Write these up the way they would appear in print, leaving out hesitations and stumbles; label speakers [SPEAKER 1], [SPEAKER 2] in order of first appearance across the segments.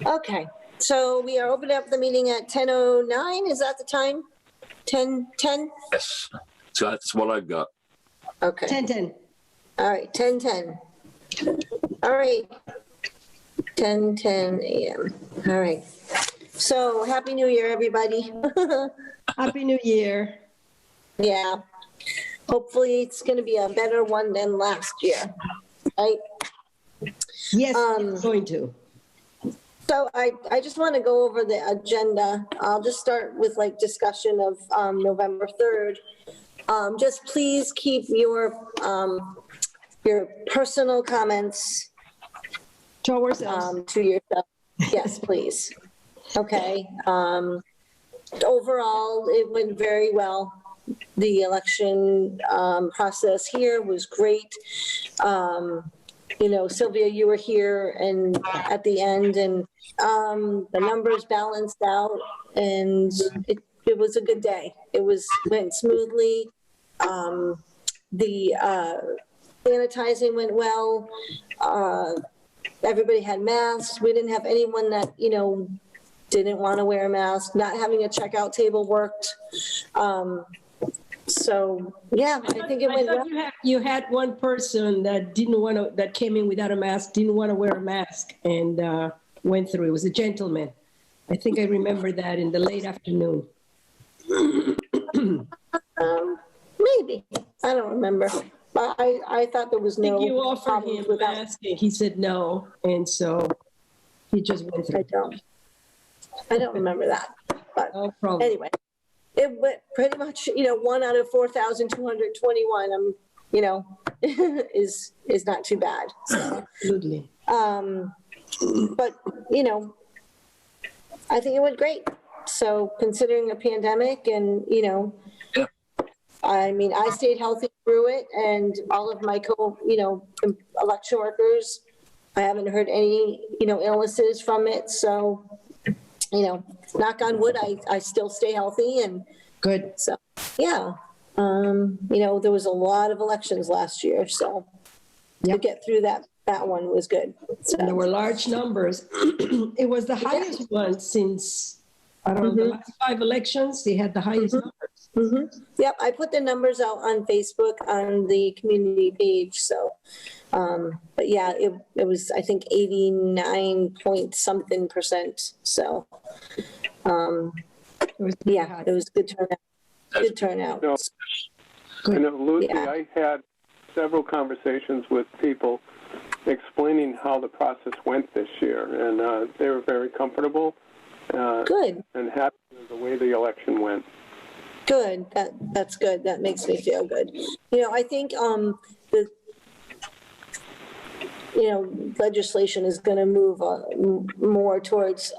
[SPEAKER 1] Okay, so we are opening up the meeting at 10:09. Is that the time? 10:10?
[SPEAKER 2] Yes, so that's what I've got.
[SPEAKER 1] Okay.
[SPEAKER 3] 10:10.
[SPEAKER 1] All right, 10:10. All right. 10:10 a.m. All right. So Happy New Year, everybody.
[SPEAKER 3] Happy New Year.
[SPEAKER 1] Yeah. Hopefully it's going to be a better one than last year, right?
[SPEAKER 3] Yes, it's going to.
[SPEAKER 1] So I just want to go over the agenda. I'll just start with like discussion of November 3rd. Just please keep your personal comments
[SPEAKER 3] To ourselves.
[SPEAKER 1] to yourself. Yes, please. Okay. Overall, it went very well. The election process here was great. Sylvia, you were here and at the end, and the numbers balanced out, and it was a good day. Went smoothly. The sanitizing went well. Everybody had masks. We didn't have anyone that, didn't want to wear a mask. Not having a checkout table worked. So yeah, I think it went well.
[SPEAKER 3] You had one person that that came in without a mask, didn't want to wear a mask, and went through. It was a gentleman. I think I remember that in the late afternoon.
[SPEAKER 1] Maybe. I don't remember. But I thought there was
[SPEAKER 3] I
[SPEAKER 1] no
[SPEAKER 3] think you offered him a
[SPEAKER 1] without.
[SPEAKER 3] mask, and he said no, and so he just went through.
[SPEAKER 1] I don't remember that. But
[SPEAKER 3] No problem.
[SPEAKER 1] anyway, it went pretty much, 1 out of 4,221, is not too bad. So,
[SPEAKER 3] Absolutely.
[SPEAKER 1] but, I think it went great. So considering a pandemic and, I stayed healthy through it, and all of my election workers, I haven't heard any, illnesses from it. So, knock on wood, I still stay healthy, and
[SPEAKER 3] Good.
[SPEAKER 1] so, yeah. There was a lot of elections last year, so to get through that one was good. So,
[SPEAKER 3] And there were large numbers. It was the highest one since, I don't know, the last 5 elections, they had the highest numbers.
[SPEAKER 1] Yep, I put the numbers out on Facebook on the community page. So, but yeah, it was, I think, 89 point something %. So, yeah, it was good turnout. Good turnout.
[SPEAKER 4] I know, Lucy, I had several conversations with people explaining how the process went this year, and they were very comfortable
[SPEAKER 1] Good.
[SPEAKER 4] and happy with the way the election went.
[SPEAKER 1] Good. That's good. That makes me feel good. I think the legislation is going to move more towards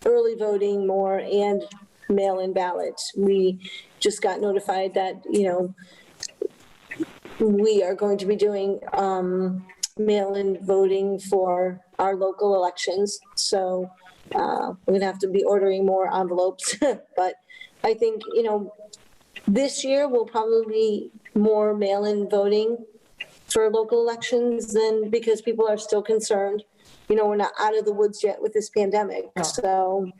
[SPEAKER 1] early voting more and mail-in ballots. We just got notified that we are going to be doing mail-in voting for our local elections. So we're going to have to be ordering more envelopes, but I think, this year will probably be more mail-in voting for local elections because people are still concerned. We're not out of the woods yet with this pandemic. So,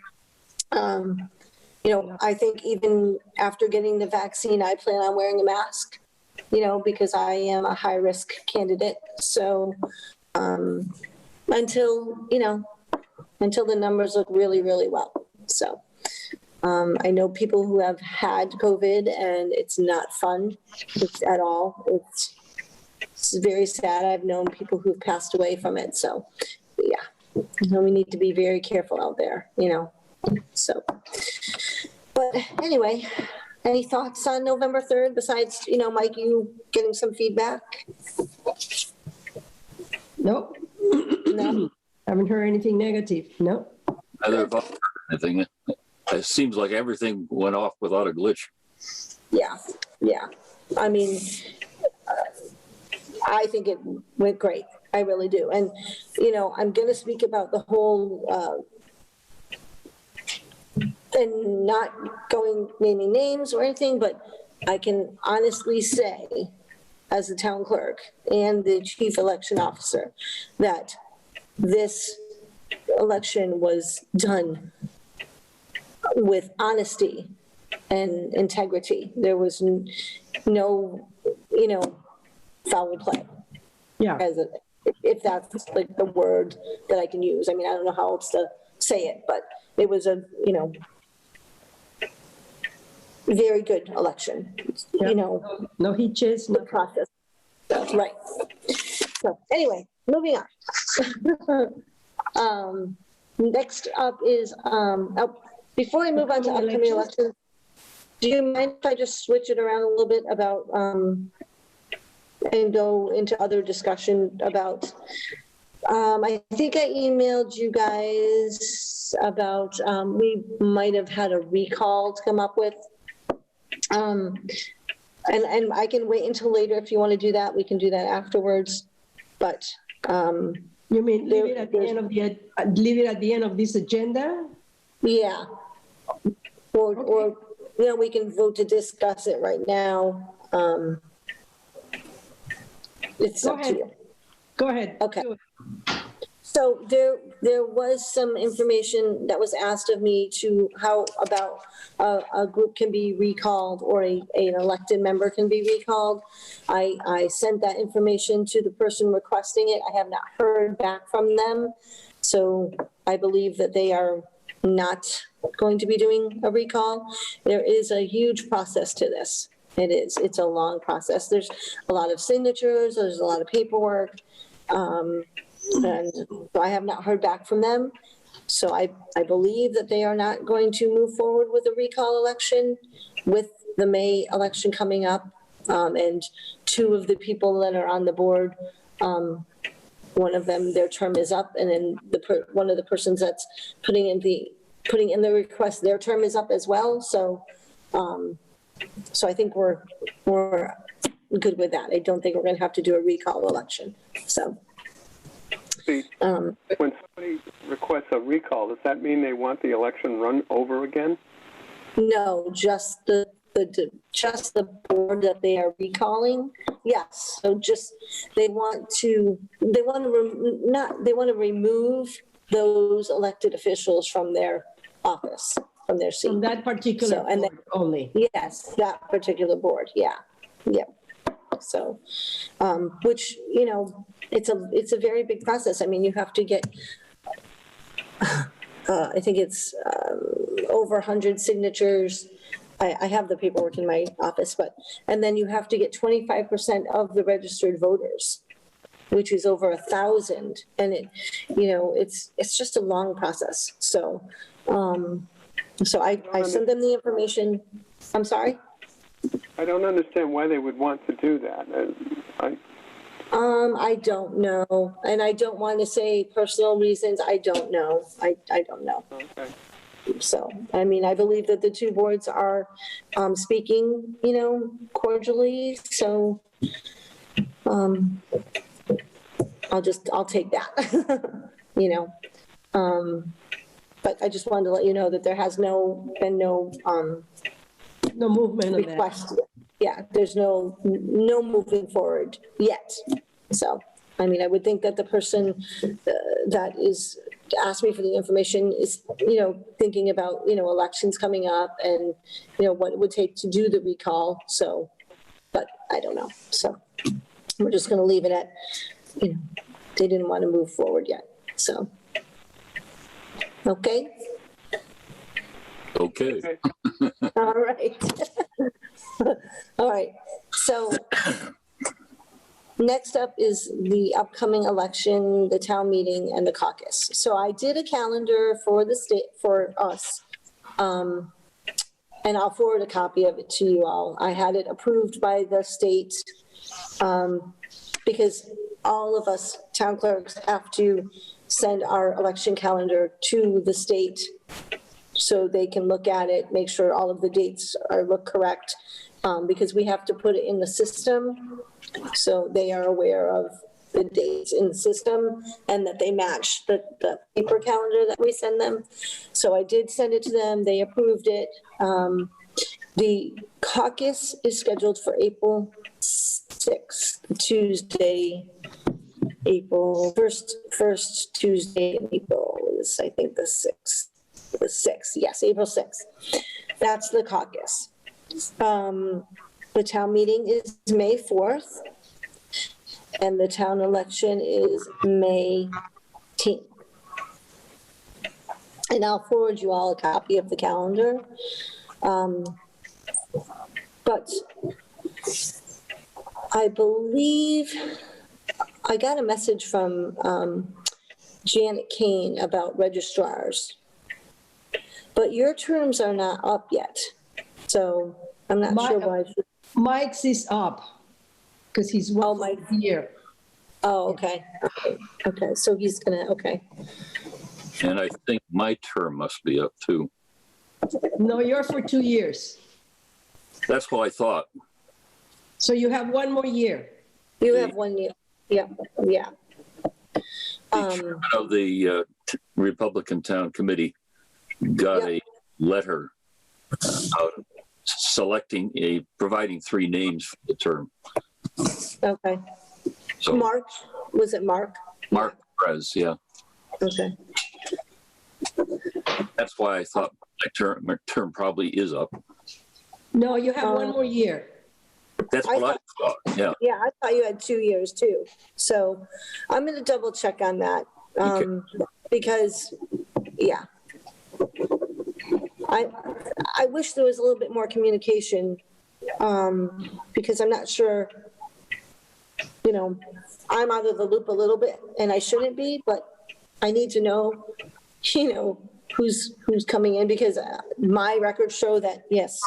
[SPEAKER 1] I think even after getting the vaccine, I plan on wearing a mask, because I am a high-risk candidate. So until the numbers look really, really well. So. I know people who have had COVID, and it's not fun at all. It's very sad. I've known people who've passed away from it. So, yeah, we need to be very careful out there, So, but anyway, any thoughts on November 3rd besides, Mike, you getting some feedback?
[SPEAKER 3] Nope.
[SPEAKER 1] No.
[SPEAKER 3] Haven't heard anything negative. Nope.
[SPEAKER 2] Neither have I heard anything. It seems like everything went off without a glitch.
[SPEAKER 1] Yeah. I mean, I think it went great. I really do. And, I'm going to speak about the whole, and not naming names or anything, but I can honestly say, as the town clerk and the chief election officer, that this election was done with honesty and integrity. There was no, foul play.
[SPEAKER 3] Yeah.
[SPEAKER 1] If that's like the word that I can use. I mean, I don't know how else to say it, but it was a, very good election,
[SPEAKER 3] Yeah. No hitches,
[SPEAKER 1] the
[SPEAKER 3] no.
[SPEAKER 1] process. That's right. So anyway, moving on. Next up is, before I move on to upcoming elections, do you mind if I just switch it around a little bit about, and go into other discussion about, I think I emailed you guys about, we might have had a recall to come up with. And I can wait until later if you want to do that. We can do that afterwards. But
[SPEAKER 3] You mean leave it at the end of this agenda?
[SPEAKER 1] yeah, or we can vote to discuss it right now. It's
[SPEAKER 3] Go
[SPEAKER 1] up to
[SPEAKER 3] ahead.
[SPEAKER 1] you.
[SPEAKER 3] Go ahead.
[SPEAKER 1] Okay.
[SPEAKER 3] Do it.
[SPEAKER 1] So there was some information that was asked of me about a group can be recalled or an elected member can be recalled. I sent that information to the person requesting it. I have not heard back from them. So I believe that they are not going to be doing a recall. There is a huge process to this. It is. It's a long process. There's a lot of signatures. There's a lot of paperwork. And I have not heard back from them. So I believe that they are not going to move forward with a recall election with the May election coming up. And two of the people that are on the board, one of them, their term is up, and then one of the persons that's putting in the request, their term is up as well. So I think we're good with that. I don't think we're going to have to do a recall election. So.
[SPEAKER 4] See, when somebody requests a recall, does that mean they want the election run over again?
[SPEAKER 1] No, just the board that they are recalling. Yes, so just they want to remove those elected officials from their office, from their seat.
[SPEAKER 3] From that particular board only.
[SPEAKER 1] Yes, that particular board. Yeah. So, which, it's a very big process. I mean, you have to get, I think it's over 100 signatures. I have the paperwork in my office, and then you have to get 25% of the registered voters, which is over 1,000. And it's just a long process. So, I sent them the information. I'm sorry?
[SPEAKER 4] I don't understand why they would want to do that.
[SPEAKER 1] I don't know. And I don't want to say personal reasons. I don't know. I don't know.
[SPEAKER 4] Okay.
[SPEAKER 1] So, I mean, I believe that the two boards are speaking, cordially. So, I'll take that, but I just wanted to let you know that there has been no
[SPEAKER 3] movement on that.
[SPEAKER 1] request. Yeah, there's no moving forward yet. So, I mean, I would think that the person that is asked me for the information is, thinking about, elections coming up and, what it would take to do the recall. So, but I don't know. So we're just going to leave it at, they didn't want to move forward yet. So, okay.
[SPEAKER 2] Okay.
[SPEAKER 1] All right. All right. So next up is the upcoming election, the town meeting, and the caucus. So I did a calendar for the state, for us, and I'll forward a copy of it to you all. I had it approved by the state because all of us town clerks have to send our election calendar to the state so they can look at it, make sure all of the dates look correct, because we have to put it in the system so they are aware of the dates in the system and that they match the paper calendar that we send them. So I did send it to them. They approved it. The caucus is scheduled for April 6th, Tuesday, April, first Tuesday in April is, I think, the 6th. The 6th, yes, April 6th. That's the caucus. The town meeting is May 4th, and the town election is May 10th. And I'll forward you all a copy of the calendar. But I believe I got a message from Janet Kane about registrars. But your terms are not up yet, so I'm not sure why.
[SPEAKER 3] Mike's is up, because he's one year.
[SPEAKER 1] Oh, okay. Okay, so he's gonna, okay.
[SPEAKER 2] And I think my term must be up too.
[SPEAKER 3] No, you're for 2 years.
[SPEAKER 2] That's what I thought.
[SPEAKER 3] So you have one more year.
[SPEAKER 1] You have 1 year, yeah.
[SPEAKER 2] The chairman of the Republican Town Committee got a letter providing 3 names for the term.
[SPEAKER 1] Okay.
[SPEAKER 2] So
[SPEAKER 1] Mark, was it Mark?
[SPEAKER 2] Mark Perez, yeah.
[SPEAKER 1] Okay.
[SPEAKER 2] That's why I thought my term probably is up.
[SPEAKER 3] No, you have one more year.
[SPEAKER 2] That's what I thought, yeah.
[SPEAKER 1] Yeah, I thought you had 2 years too. So I'm gonna double check on that.
[SPEAKER 2] Okay.
[SPEAKER 1] Because, yeah. I wish there was a little bit more communication, because I'm not sure, I'm out of the loop a little bit, and I shouldn't be, but I need to know, who's coming in, because my records show that, yes,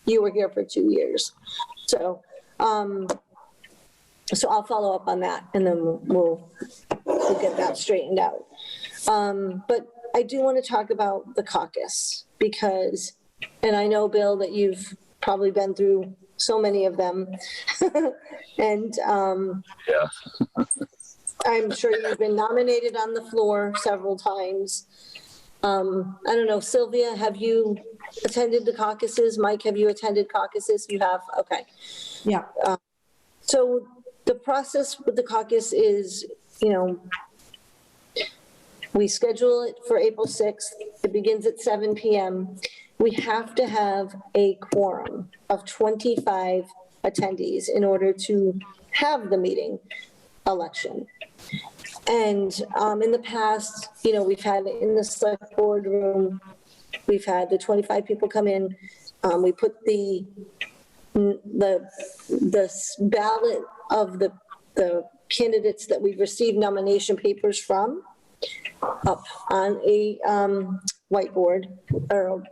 [SPEAKER 1] you were here for 2 years. So I'll follow up on that, and then we'll get that straightened out. But I do want to talk about the caucus, because, and I know, Bill, that you've probably been through so many of them. And
[SPEAKER 2] Yeah.
[SPEAKER 1] I'm sure you've been nominated on the floor several times. I don't know, Sylvia, have you attended the caucuses? Mike, have you attended caucuses? You have? Okay.
[SPEAKER 3] Yeah.
[SPEAKER 1] So the process with the caucus is, we schedule it for April 6th. It begins at 7 p.m. We have to have a quorum of 25 attendees in order to have the meeting election. And in the past, we've had in the select board room, we've had the 25 people come in. We put the ballot of the candidates that we've received nomination papers from up on a whiteboard or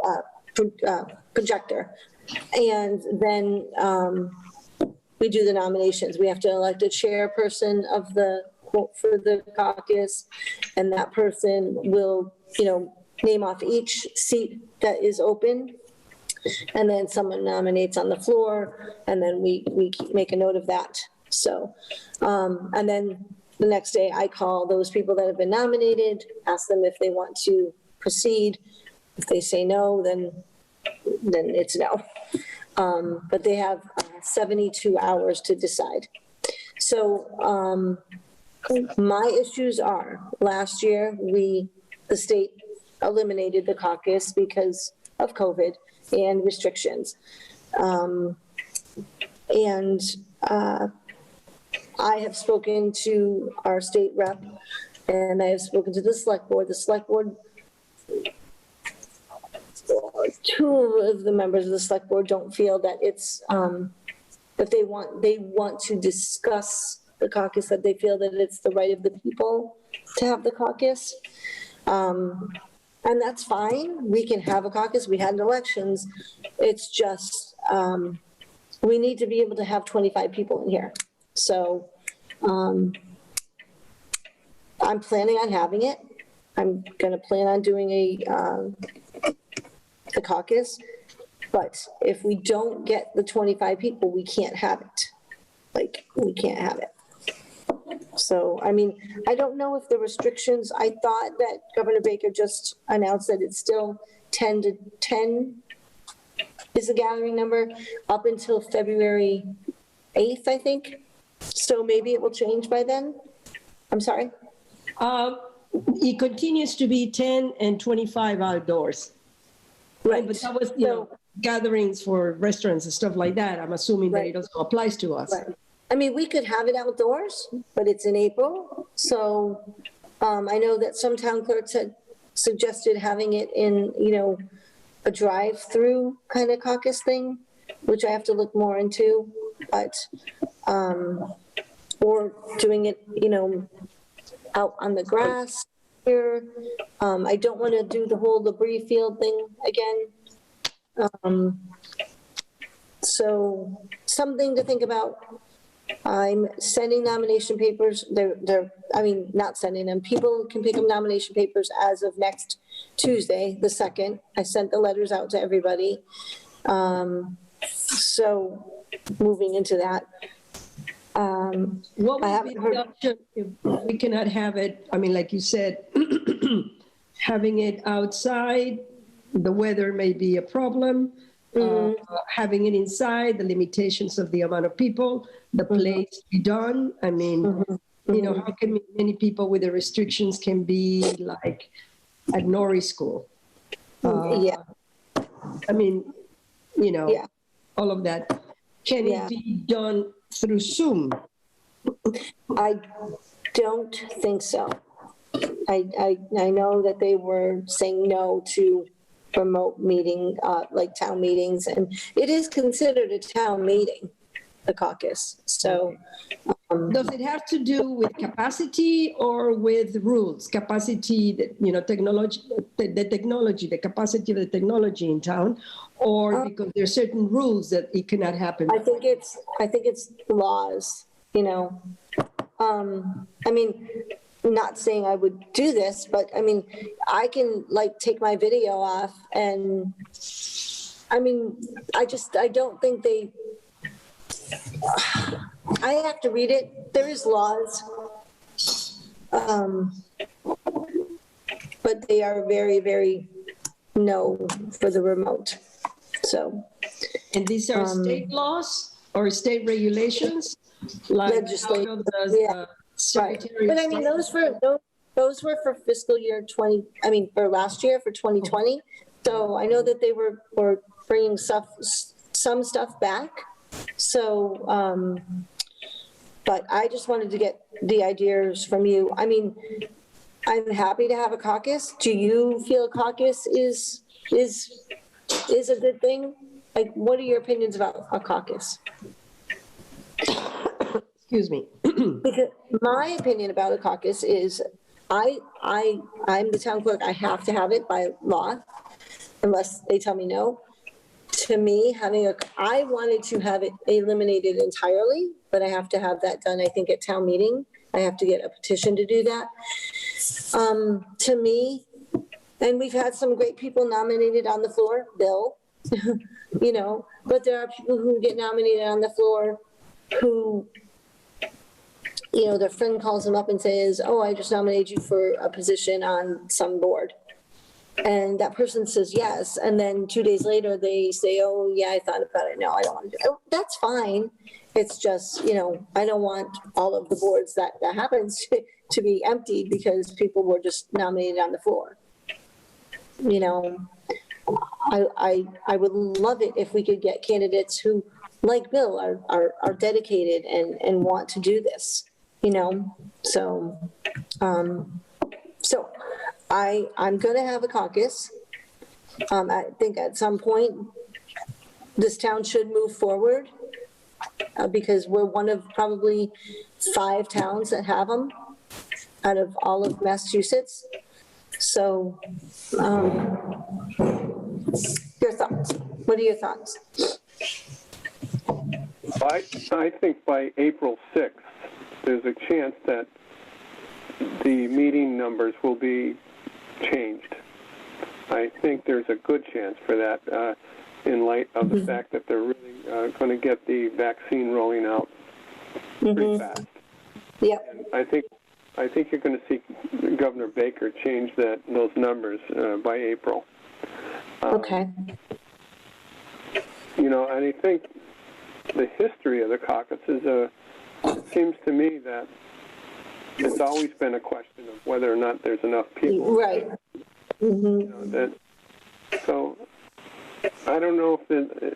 [SPEAKER 1] projector. And then we do the nominations. We have to elect a chairperson for the caucus, and that person will, name off each seat that is open. And then someone nominates on the floor, and then we make a note of that. So, and then the next day I call those people that have been nominated, ask them if they want to proceed. If they say no, then it's no. But they have 72 hours to decide. So my issues are, last year, the state eliminated the caucus because of COVID and restrictions. I have spoken to our state rep, and I have spoken to the select board. The select board, 2 of the members of the select board don't feel that it's, that they want to discuss the caucus, that they feel that it's the right of the people to have the caucus. And that's fine. We can have a caucus. We had elections. It's just, we need to be able to have 25 people in here. So I'm planning on having it. I'm going to plan on doing a caucus. But if we don't get the 25 people, we can't have it. We can't have it. So, I don't know if the restrictions, I thought that Governor Baker just announced that it's still 10 to 10 is the gathering number up until February 8th, I think. So maybe it will change by then? I'm sorry?
[SPEAKER 3] It continues to be 10 and 25 outdoors.
[SPEAKER 1] Right.
[SPEAKER 3] But that was, gatherings for restaurants and stuff like that. I'm assuming that
[SPEAKER 1] Right.
[SPEAKER 3] it also applies to us.
[SPEAKER 1] Right. I mean, we could have it outdoors, but it's in April. So I know that some town clerks had suggested having it in, a drive-through kind of caucus thing, which I have to look more into, but, or doing it, out on the grass here. I don't want to do the whole debris field thing again. So something to think about. I'm sending nomination papers. Not sending them. People can pick up nomination papers as of next Tuesday, the 2nd. I sent the letters out to everybody. So moving into that.
[SPEAKER 3] What would be the option if we cannot have it, like you said, having it outside, the weather may be a problem. Having it inside, the limitations of the amount of people, the place to be done. How can many people with the restrictions can be like at Norrie School?
[SPEAKER 1] Yeah.
[SPEAKER 3] All of that. Can it be done through Zoom?
[SPEAKER 1] I don't think so. I know that they were saying no to remote meeting, like town meetings, and it is considered a town meeting, the caucus. So
[SPEAKER 3] does it have to do with capacity or with rules? Capacity, technology, the capacity of the technology in town, or because there are certain rules that it cannot happen?
[SPEAKER 1] I think it's laws, not saying I would do this, but I can take my video off, and I don't think I have to read it. There is laws, but they are very, very no for the remote. So,
[SPEAKER 3] and these are state laws or state regulations, like
[SPEAKER 1] legislation. Right.
[SPEAKER 3] Secretary
[SPEAKER 1] But those were for fiscal year for last year, for 2020. So I know that they were bringing some stuff back. So, but I just wanted to get the ideas from you. I'm happy to have a caucus. Do you feel a caucus is a good thing? What are your opinions about a caucus?
[SPEAKER 3] Excuse me.
[SPEAKER 1] Because my opinion about a caucus is I'm the town clerk. I have to have it by law unless they tell me no. To me, I wanted to have it eliminated entirely, but I have to have that done, I think, at town meeting. I have to get a petition to do that. To me, and we've had some great people nominated on the floor, Bill, but there are people who get nominated on the floor who, their friend calls them up and says, oh, I just nominated you for a position on some board. And that person says yes. And then 2 days later, they say, oh, yeah, I thought about it. No, I don't want to do it. Oh, that's fine. It's just, I don't want all of the boards that happens to be emptied because people were just nominated on the floor. I would love it if we could get candidates who, like Bill, are dedicated and want to do this, So I'm going to have a caucus. I think at some point this town should move forward because we're one of probably 5 towns that have them out of all of Massachusetts. So your thoughts? What are your thoughts?
[SPEAKER 4] I think by April 6th, there's a chance that the meeting numbers will be changed. I think there's a good chance for that in light of the fact that they're really going to get the vaccine rolling out pretty fast.
[SPEAKER 1] Yeah.
[SPEAKER 4] And I think you're going to see Governor Baker change those numbers by April.
[SPEAKER 1] Okay.
[SPEAKER 4] And I think the history of the caucus is seems to me that it's always been a question of whether or not there's enough people.
[SPEAKER 1] Right.
[SPEAKER 4] You know, so I don't know if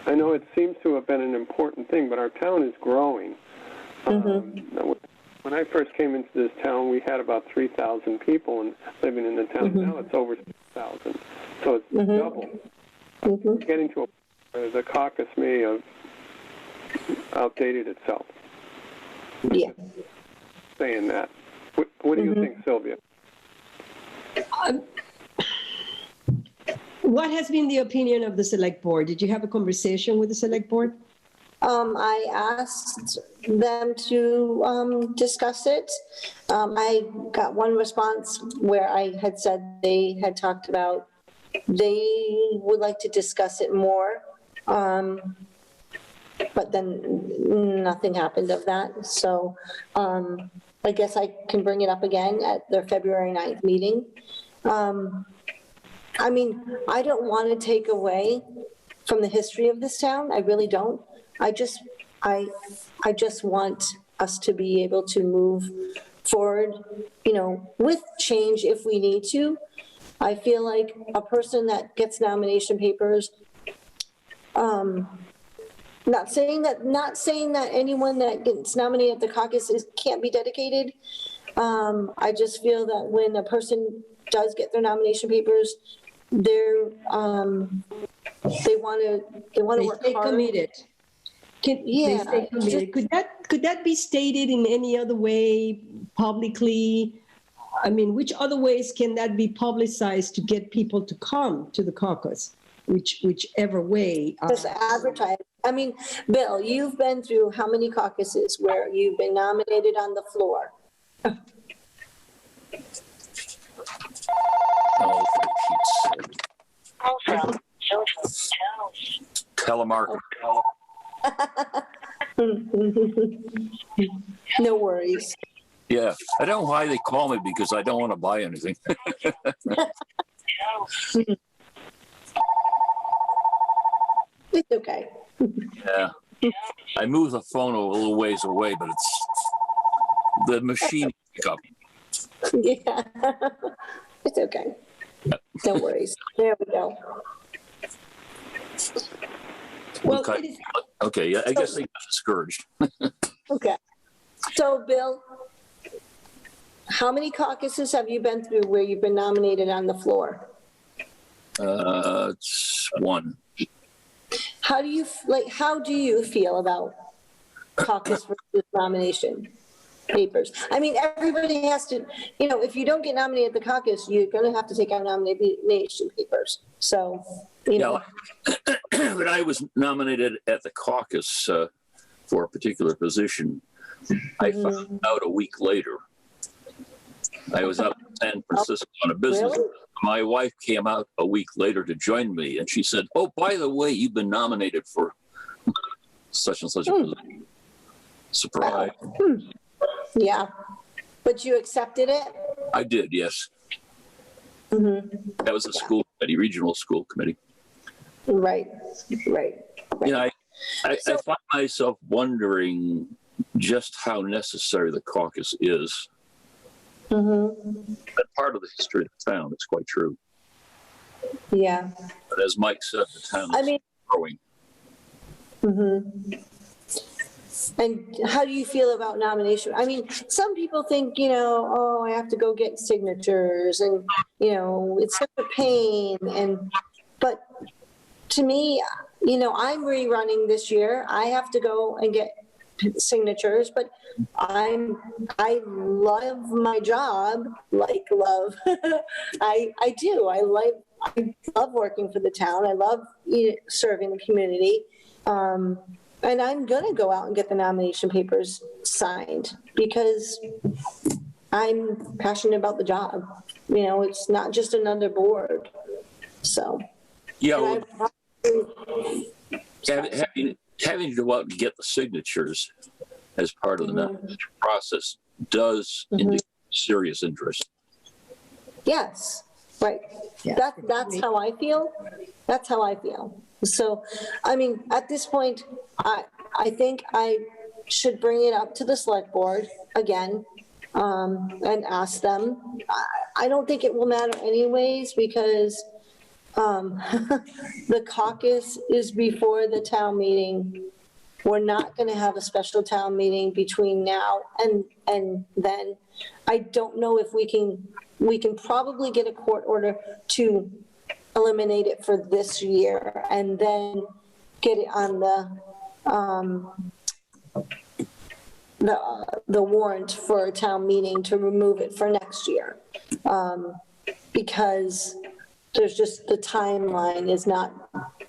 [SPEAKER 4] I know it seems to have been an important thing, but our town is growing. When I first came into this town, we had about 3,000 people and living in the town. Now it's over 6,000, so it's double. It's getting to a point where the caucus may have outdated itself.
[SPEAKER 1] Yeah.
[SPEAKER 4] Saying that. What do you think, Sylvia?
[SPEAKER 3] What has been the opinion of the select board? Did you have a conversation with the select board?
[SPEAKER 1] I asked them to discuss it. I got one response where I had said they had talked about they would like to discuss it more, but then nothing happened of that. So I guess I can bring it up again at their February 9th meeting. I mean, I don't want to take away from the history of this town. I really don't. I just want us to be able to move forward, you know, with change if we need to. I feel like a person that gets nomination papers, not saying that anyone that gets nominated at the caucus can't be dedicated. I just feel that when a person does get their nomination papers, they want to work
[SPEAKER 3] Stay
[SPEAKER 1] hard.
[SPEAKER 3] committed.
[SPEAKER 1] Yeah,
[SPEAKER 3] Stay committed. Could that be stated in any other way publicly? I mean, which other ways can that be publicized to get people to come to the caucus? Whichever way.
[SPEAKER 1] Just advertise. I mean, Bill, you've been through how many caucuses where you've been nominated on the floor?
[SPEAKER 2] Oh, for Pete's sake. Telemarketer.
[SPEAKER 1] No worries.
[SPEAKER 2] Yeah, I don't know why they call me because I don't want to buy anything.
[SPEAKER 1] It's okay.
[SPEAKER 2] Yeah, I moved the phone a little ways away, but it's the machine pickup.
[SPEAKER 1] Yeah, it's okay. No worries. There we go.
[SPEAKER 3] Well,
[SPEAKER 2] Okay.
[SPEAKER 3] it is,
[SPEAKER 2] Okay, yeah, I guess they got discouraged.
[SPEAKER 1] Okay. So, Bill, how many caucuses have you been through where you've been nominated on the floor?
[SPEAKER 2] It's one.
[SPEAKER 1] How do you feel about caucus versus nomination papers? I mean, everybody has to, you know, if you don't get nominated at the caucus, you're going to have to take out nomination papers. So, you know.
[SPEAKER 2] When I was nominated at the caucus for a particular position, I found out a week later. I was up in San Francisco on a business.
[SPEAKER 1] Really?
[SPEAKER 2] My wife came out a week later to join me, and she said, "Oh, by the way, you've been nominated for such and such a position." Surprise.
[SPEAKER 1] Yeah. But you accepted it?
[SPEAKER 2] I did, yes. That was a school committee, regional school committee.
[SPEAKER 1] Right.
[SPEAKER 2] You know, I find myself wondering just how necessary the caucus is. That part of the history of the town is quite true.
[SPEAKER 1] Yeah.
[SPEAKER 2] But as Mike said, the town is growing.
[SPEAKER 1] And how do you feel about nomination? I mean, some people think, you know, oh, I have to go get signatures and, you know, it's such a pain. But to me, you know, I'm rerunning this year. I have to go and get signatures, but I love my job, like love. I do. I love working for the town. I love serving the community. And I'm going to go out and get the nomination papers signed because I'm passionate about the job. You know, it's not just another board. So,
[SPEAKER 2] yeah, well, having to go out and get the signatures as part of the nomination process does indicate serious interest.
[SPEAKER 1] Yes, right.
[SPEAKER 3] Yeah.
[SPEAKER 1] That's how I feel. So, I mean, at this point, I think I should bring it up to the select board again, and ask them. I don't think it will matter anyways, because the caucus is before the town meeting. We're not going to have a special town meeting between now and then. I don't know if we can probably get a court order to eliminate it for this year and then get it on the warrant for a town meeting to remove it for next year. Because there's just, the timeline is not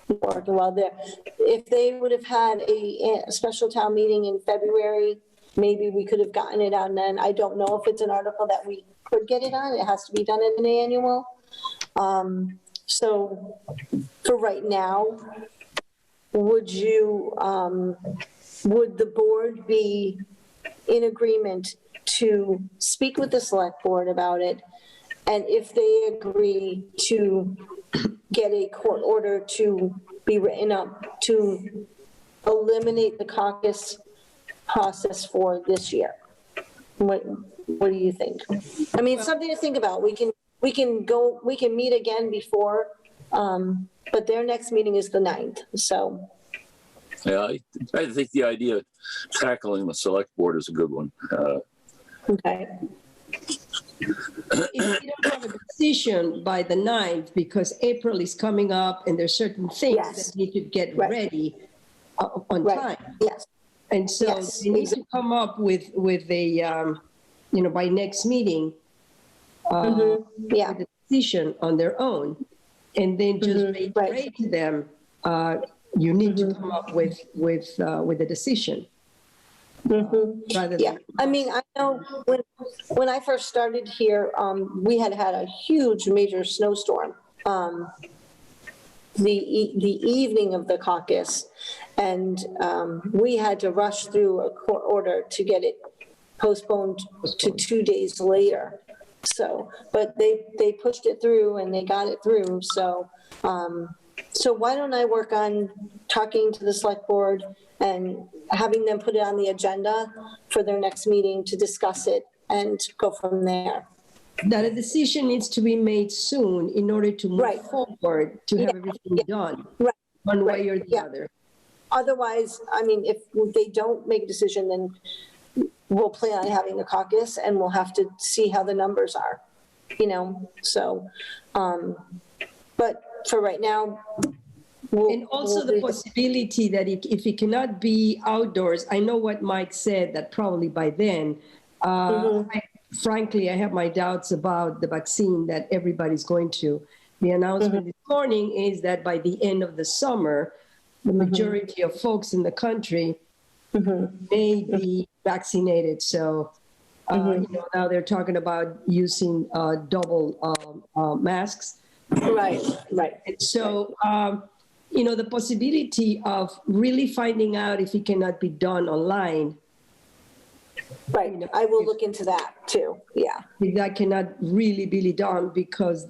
[SPEAKER 1] working well there. If they would have had a special town meeting in February, maybe we could have gotten it on then. I don't know if it's an article that we could get it on. It has to be done in an annual. So for right now, would the board be in agreement to speak with the select board about it? And if they agree to get a court order to be written up to eliminate the caucus process for this year? What do you think? I mean, it's something to think about. We can meet again before, but their next meeting is the 9th, so.
[SPEAKER 2] Yeah, I think the idea of tackling the select board is a good one.
[SPEAKER 1] Okay.
[SPEAKER 3] If we don't have a decision by the 9th, because April is coming up and there's certain things
[SPEAKER 1] Yes.
[SPEAKER 3] that need to get
[SPEAKER 1] Right.
[SPEAKER 3] ready on
[SPEAKER 1] Right.
[SPEAKER 3] time.
[SPEAKER 1] Yes.
[SPEAKER 3] And so
[SPEAKER 1] Yes,
[SPEAKER 3] they need to come up with a, by next meeting,
[SPEAKER 1] Yeah.
[SPEAKER 3] with a decision on their own. And then just
[SPEAKER 1] Right.
[SPEAKER 3] reiterate to them, you need to come up with a decision. Rather
[SPEAKER 1] Yeah,
[SPEAKER 3] than,
[SPEAKER 1] I mean, I know when I first started here, we had a huge major snowstorm the evening of the caucus, and we had to rush through a court order to get it postponed to 2 days later. So, but they pushed it through and they got it through. So, so why don't I work on talking to the select board and having them put it on the agenda for their next meeting to discuss it and go from there.
[SPEAKER 3] that a decision needs to be made soon in order to move
[SPEAKER 1] Right.
[SPEAKER 3] forward, to have everything done,
[SPEAKER 1] Right.
[SPEAKER 3] one way
[SPEAKER 1] Right.
[SPEAKER 3] or the
[SPEAKER 1] Yeah.
[SPEAKER 3] other.
[SPEAKER 1] Otherwise, I mean, if they don't make a decision, then we'll plan on having a caucus and we'll have to see how the numbers are, so, but for right now.
[SPEAKER 3] And also the possibility that if it cannot be outdoors, I know what Mike said, that probably by then, frankly, I have my doubts about the vaccine that everybody's going to. The announcement this morning is that by the end of the summer, the majority of folks in the country may be vaccinated. So, now they're talking about using double masks.
[SPEAKER 1] Right.
[SPEAKER 3] And so, the possibility of really finding out if it cannot be done online,
[SPEAKER 1] Right, I will look into that too, yeah.
[SPEAKER 3] if that cannot really be done, because,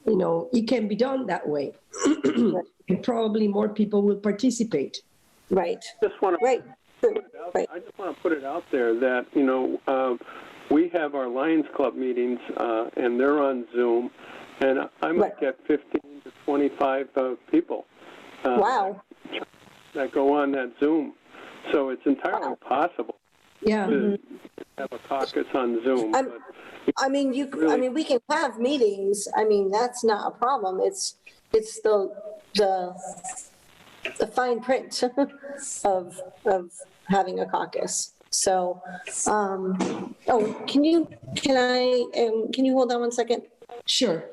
[SPEAKER 3] it can be done that way. And probably more people will participate.
[SPEAKER 1] Right,
[SPEAKER 4] Just want to
[SPEAKER 1] right, right.
[SPEAKER 4] I just want to put it out there that, we have our Lions Club meetings, and they're on Zoom, and I might
[SPEAKER 1] Right.
[SPEAKER 4] get 15 to 25 people
[SPEAKER 1] Wow,
[SPEAKER 4] that go on that Zoom. So it's entirely possible
[SPEAKER 3] Yeah.
[SPEAKER 4] to have a caucus on Zoom.
[SPEAKER 1] I'm-
[SPEAKER 4] But
[SPEAKER 1] I mean, we can have meetings, I mean, that's not a problem, it's the fine print of having a caucus. So, can you hold on one second?
[SPEAKER 3] Sure.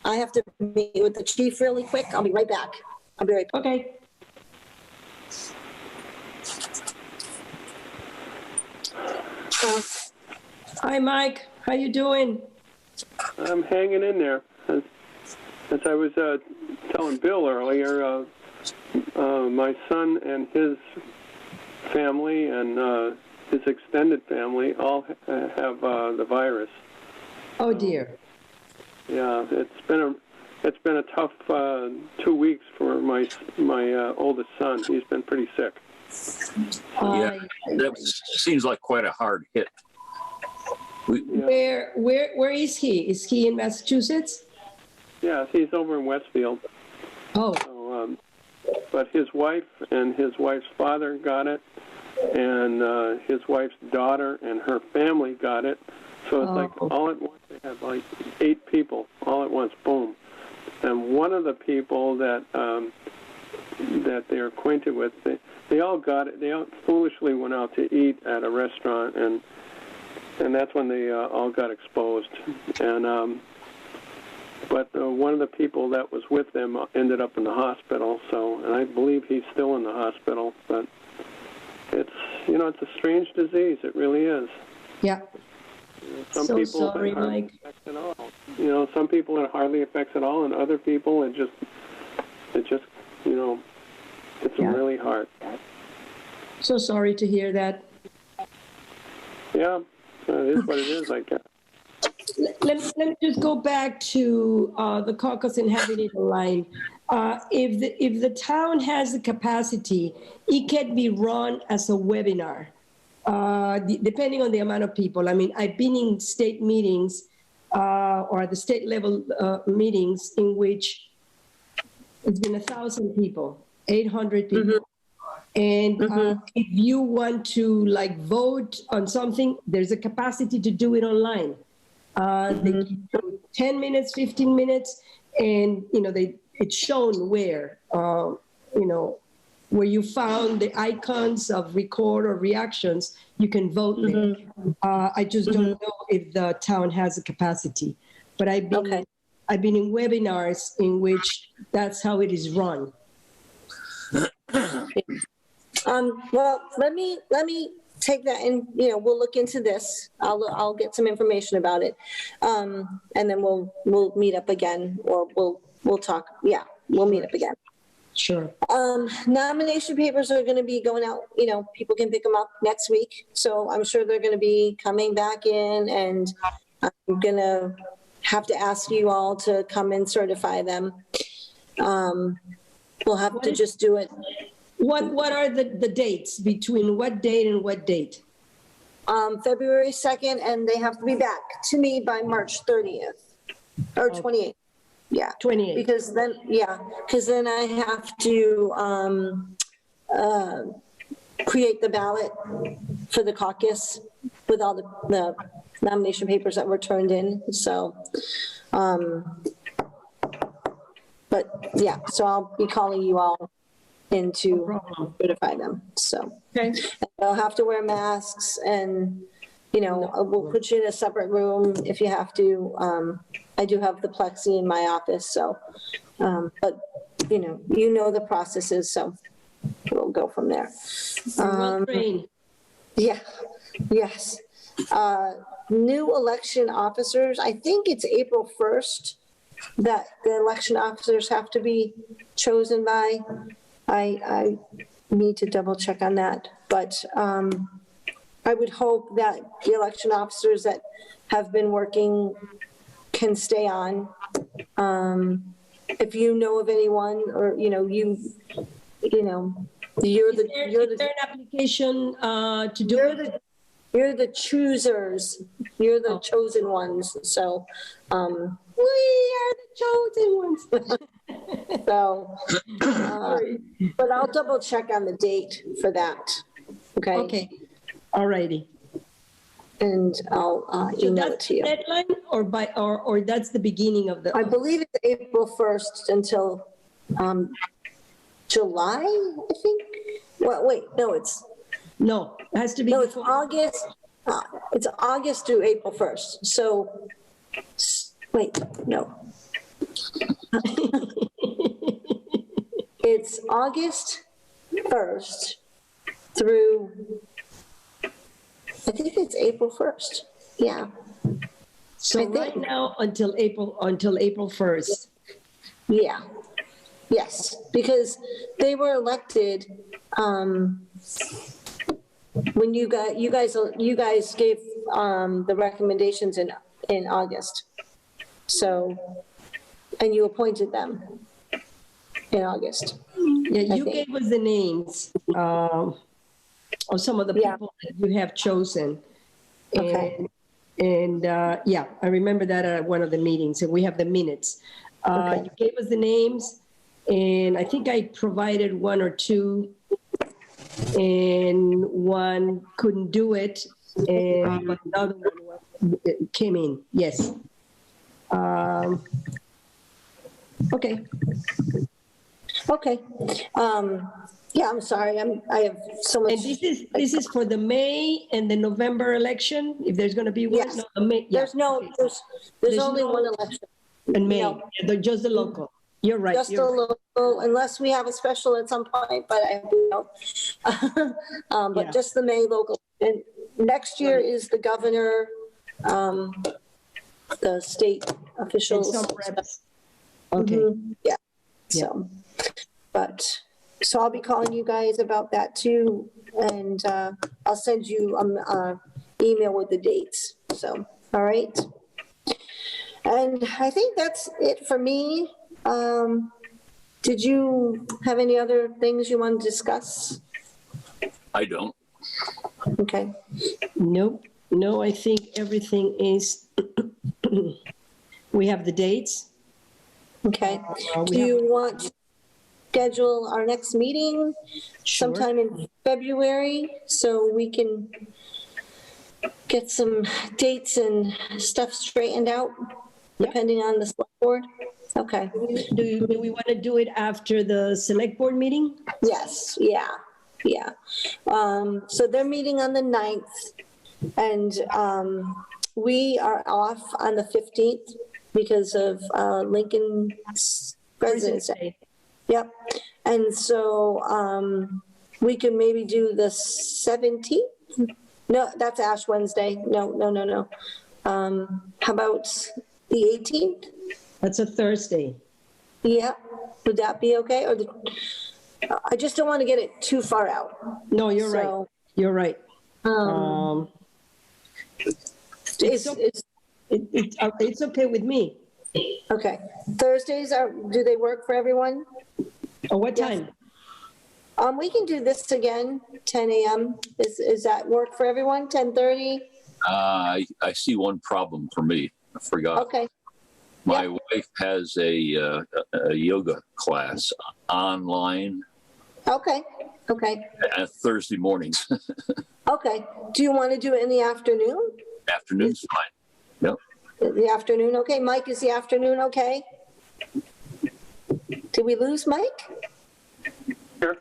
[SPEAKER 1] I have to meet with the chief really quick. I'll be right back.
[SPEAKER 3] Okay. Hi, Mike. How you doing?
[SPEAKER 4] I'm hanging in there. As I was telling Bill earlier, my son and his family and his extended family all have the virus.
[SPEAKER 3] Oh, dear.
[SPEAKER 4] Yeah, it's been a tough 2 weeks for my oldest son. He's been pretty sick.
[SPEAKER 2] Yeah, that seems like quite a hard hit.
[SPEAKER 3] Where is he? Is he in Massachusetts?
[SPEAKER 4] Yeah, he's over in Westfield.
[SPEAKER 3] Oh,
[SPEAKER 4] So, but his wife and his wife's father got it, and his wife's daughter and her family got it. So it's like all at once, they had like 8 people all at once, boom. And one of the people that that they're acquainted with, they all got it. They all foolishly went out to eat at a restaurant, and that's when they all got exposed. And but one of the people that was with them ended up in the hospital. So, and I believe he's still in the hospital. But it's it's a strange disease. It really is.
[SPEAKER 3] yeah.
[SPEAKER 4] Some
[SPEAKER 3] So
[SPEAKER 4] people
[SPEAKER 3] sorry,
[SPEAKER 4] it hardly
[SPEAKER 3] Mike.
[SPEAKER 4] affects at all. Some people it hardly affects at all, and other people it just it's
[SPEAKER 3] Yeah.
[SPEAKER 4] really hard.
[SPEAKER 3] So sorry to hear that.
[SPEAKER 4] Yeah, it is what it is, I guess.
[SPEAKER 3] Let me just go back to the caucus and having it aligned. If the town has the capacity, it can be run as a webinar, depending on the amount of people. I mean, I've been in state meetings or the state level meetings in which it's been 1,000 people, 800 people.
[SPEAKER 1] Mhm.
[SPEAKER 3] And if you want to vote on something, there's a capacity to do it online. They give you 10 minutes, 15 minutes, and it's shown where you found the icons of record or reactions. You can vote there. I just don't know if the town has a capacity, but I've been in webinars in which that's how it is run.
[SPEAKER 1] Well, let me take that and, we'll look into this. I'll get some information about it. And then we'll meet up again, or we'll talk. Yeah, we'll meet up again.
[SPEAKER 3] Sure.
[SPEAKER 1] Nomination papers are going to be going out, people can pick them up next week. So I'm sure they're going to be coming back in, and I'm going to have to ask you all to come and certify them. We'll have to just do it.
[SPEAKER 3] What are the dates between what date and what date?
[SPEAKER 1] February 2nd, and they have to be back to me by March 30th or 28th. Yeah.
[SPEAKER 3] 28.
[SPEAKER 1] Because then I have to create the ballot for the caucus with all the nomination papers that were turned in. So, but yeah, so I'll be calling you all in to certify them. So
[SPEAKER 3] Okay.
[SPEAKER 1] they'll have to wear masks, and we'll put you in a separate room if you have to. I do have the plexi in my office, so but the processes, so we'll go from there.
[SPEAKER 3] Well trained.
[SPEAKER 1] Yeah. Yes. New election officers. I think it's April 1st that the election officers have to be chosen by. I need to double check on that, but I would hope that the election officers that have been working can stay on. If you know of anyone, or you're
[SPEAKER 3] Is there an application to do it?
[SPEAKER 1] you're the choosers. You're the chosen ones. So
[SPEAKER 3] We are the chosen ones.
[SPEAKER 1] so, but I'll double check on the date for that. Okay.
[SPEAKER 3] Okay. All righty.
[SPEAKER 1] And I'll
[SPEAKER 3] So
[SPEAKER 1] email it
[SPEAKER 3] that's
[SPEAKER 1] to
[SPEAKER 3] the
[SPEAKER 1] you.
[SPEAKER 3] deadline, or that's the beginning of the.
[SPEAKER 1] I believe it's April 1st until July, I think. Well, wait, no, it
[SPEAKER 3] has to be.
[SPEAKER 1] it's
[SPEAKER 3] before.
[SPEAKER 1] August. It's August through April 1st. So, wait, no. It's August 1st through, I think it's April 1st. Yeah.
[SPEAKER 3] So
[SPEAKER 1] I think-
[SPEAKER 3] right now until April 1st.
[SPEAKER 1] Yeah. Yes, because they were elected when you guys gave the recommendations in August. So, and you appointed them in August.
[SPEAKER 3] Yeah,
[SPEAKER 1] I
[SPEAKER 3] you
[SPEAKER 1] think.
[SPEAKER 3] gave us the names. of some of the
[SPEAKER 1] Yeah.
[SPEAKER 3] people that you have chosen.
[SPEAKER 1] Okay.
[SPEAKER 3] And yeah, I remember that at one of the meetings, and we have the minutes.
[SPEAKER 1] Okay.
[SPEAKER 3] You gave us the names, and I think I provided one or two, and one couldn't do it, and but another one came in, yes. Okay.
[SPEAKER 1] Okay. Yeah, I'm sorry. I have so much.
[SPEAKER 3] And this is for the May and the November election, if there's going to be one?
[SPEAKER 1] Yes.
[SPEAKER 3] No, the May, yeah.
[SPEAKER 1] There's no,
[SPEAKER 3] Okay.
[SPEAKER 1] there's
[SPEAKER 3] There's
[SPEAKER 1] only
[SPEAKER 3] no-
[SPEAKER 1] one election.
[SPEAKER 3] In May,
[SPEAKER 1] No.
[SPEAKER 3] yeah, just the local. You're right.
[SPEAKER 1] Just a local, unless we have a special at some point, but I hope we don't. But
[SPEAKER 3] Yeah.
[SPEAKER 1] just the May local. And next year is the governor, the state
[SPEAKER 3] And
[SPEAKER 1] officials.
[SPEAKER 3] some reps. Okay.
[SPEAKER 1] Yeah, so, but, so I'll be calling you guys about that too, and I'll send you email with the dates, so, all right? And I think that's it for me. Did you have any other things you want to discuss?
[SPEAKER 2] I don't.
[SPEAKER 1] Okay,
[SPEAKER 3] Nope. No, I think everything is, we have the dates.
[SPEAKER 1] okay.
[SPEAKER 3] We
[SPEAKER 1] Do
[SPEAKER 3] have-
[SPEAKER 1] you want to schedule our next meeting
[SPEAKER 3] Sure.
[SPEAKER 1] sometime in February so we can get some dates and stuff straightened out, depending on the select board? Okay,
[SPEAKER 3] Do we want to do it after the select board meeting?
[SPEAKER 1] yes, yeah. So they're meeting on the 9th, and we are off on the 15th because of Lincoln's President's Day. Yep, and so we could maybe do the 17th? No, that's Ash Wednesday. No. How about the 18th?
[SPEAKER 3] That's a Thursday.
[SPEAKER 1] Yeah, would that be okay? Or I just don't want to get it too far out.
[SPEAKER 3] No, you're right.
[SPEAKER 1] So,
[SPEAKER 3] You're right. It's okay with me.
[SPEAKER 1] Okay, Thursdays do they work for everyone?
[SPEAKER 3] What
[SPEAKER 1] Yes.
[SPEAKER 3] time?
[SPEAKER 1] We can do this again, 10 a.m. Is that work for everyone, 10:30?
[SPEAKER 2] I see one problem for me. I forgot.
[SPEAKER 1] Okay,
[SPEAKER 2] My wife has a yoga class online
[SPEAKER 1] okay,
[SPEAKER 2] Thursday mornings.
[SPEAKER 1] okay. Do you want to do it in the afternoon?
[SPEAKER 2] Afternoon's fine. Yep.
[SPEAKER 1] The afternoon, okay. Mike, is the afternoon okay? Did we lose Mike?
[SPEAKER 4] Here.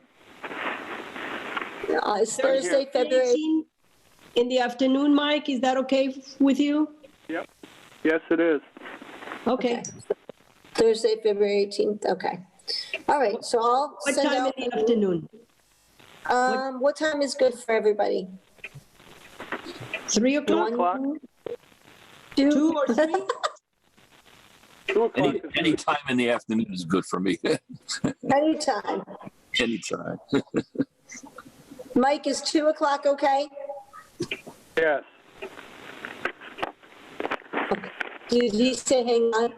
[SPEAKER 1] It's Thursday, February.
[SPEAKER 3] 18 in the afternoon, Mike, is that okay with you?
[SPEAKER 4] Yep. Yes, it is.
[SPEAKER 3] Okay.
[SPEAKER 1] Thursday, February 18th, okay. All right, so I'll
[SPEAKER 3] What
[SPEAKER 1] send
[SPEAKER 3] time
[SPEAKER 1] out.
[SPEAKER 3] in the afternoon?
[SPEAKER 1] What time is good for everybody?
[SPEAKER 3] 3 o'clock?
[SPEAKER 4] 2 o'clock.
[SPEAKER 3] 2 or 3?
[SPEAKER 4] 2 o'clock is
[SPEAKER 2] Any
[SPEAKER 4] good.
[SPEAKER 2] time in the afternoon is good for me.
[SPEAKER 1] Anytime.
[SPEAKER 2] Anytime.
[SPEAKER 1] Mike, is 2 o'clock okay?
[SPEAKER 4] Yes.
[SPEAKER 1] Did he say hang on?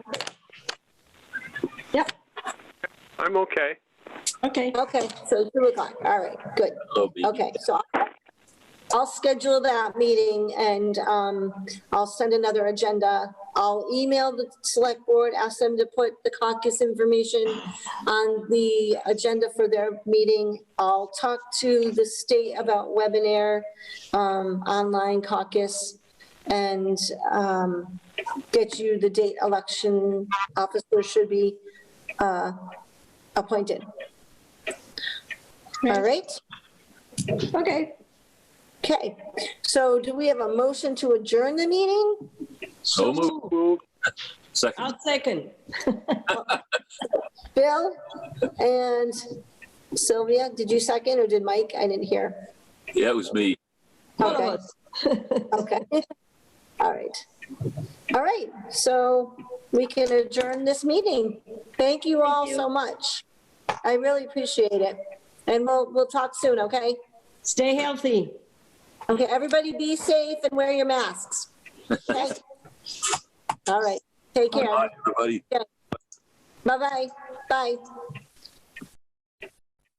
[SPEAKER 3] Yep.
[SPEAKER 4] I'm okay.
[SPEAKER 3] Okay.
[SPEAKER 1] Okay, so 2 o'clock, all right, good.
[SPEAKER 2] Hello, baby.
[SPEAKER 1] Okay, so I'll schedule that meeting and I'll send another agenda. I'll email the select board, ask them to put the caucus information on the agenda for their meeting. I'll talk to the state about webinar, online caucus, and get you the date election officer should be appointed. All right?
[SPEAKER 3] Okay.
[SPEAKER 1] Okay, so do we have a motion to adjourn the meeting?
[SPEAKER 2] So moved.
[SPEAKER 4] Move.
[SPEAKER 2] Second.
[SPEAKER 3] I'll second.
[SPEAKER 1] Bill and Sylvia, did you second or did Mike? I didn't hear.
[SPEAKER 2] Yeah, it was me.
[SPEAKER 3] All
[SPEAKER 1] Okay.
[SPEAKER 3] of us.
[SPEAKER 1] Okay. All right. All right, so we can adjourn this meeting. Thank you all so much. I really appreciate it. And we'll talk soon, okay?
[SPEAKER 3] Stay healthy.
[SPEAKER 1] Okay, everybody be safe and wear your masks. Okay? All right, take care.
[SPEAKER 2] Bye, everybody.
[SPEAKER 1] Bye-bye. Bye.